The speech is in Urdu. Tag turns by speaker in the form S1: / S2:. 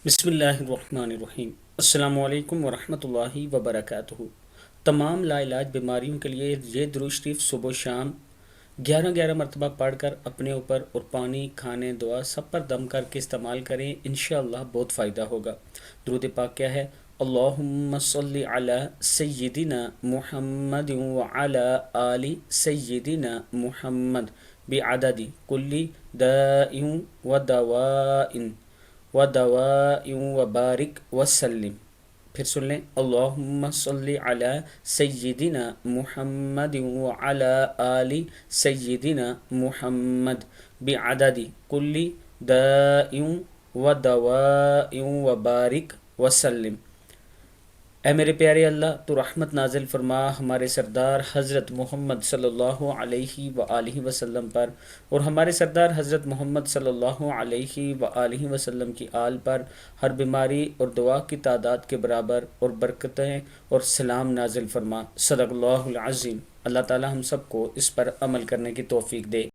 S1: بسم اللہ الرحمن الرحیم۔ السلام علیکم ورحمۃ اللہ وبرکاتہ۔ تمام لا علاج بیماریوں کے لیے یہ درود شریف صبح و شام 11 مرتبہ پڑھ کر اپنے اوپر اور پانی، کھانے، دعا سب پر دم کر کے استعمال کریں، انشاءاللہ بہت فائدہ ہوگا۔ درود پاک کیا ہے؟ اللہم صلی علی سیدنا محمد وعلی آل سیدنا محمد بعدد کل داء و دواء وبارک وسلم۔ پھر سن لیں، اللہم صلی علی سیدنا محمد وعلی آل سیدنا محمد بعدد کل داء ودواء وبارک وسلم۔ اے میرے پیارے اللہ، تو رحمت نازل فرما ہمارے سردار حضرت محمد صلی اللہ علیہ وآلہ وسلم پر، اور ہمارے سردار حضرت محمد صلی اللہ علیہ وآلہ وسلم کی آل پر، ہر بیماری اور دعا کی تعداد کے برابر اور برکتیں اور سلام نازل فرما۔ صدق اللہ العظیم۔ اللہ تعالی ہم سب کو اس پر عمل کرنے کی توفیق دے۔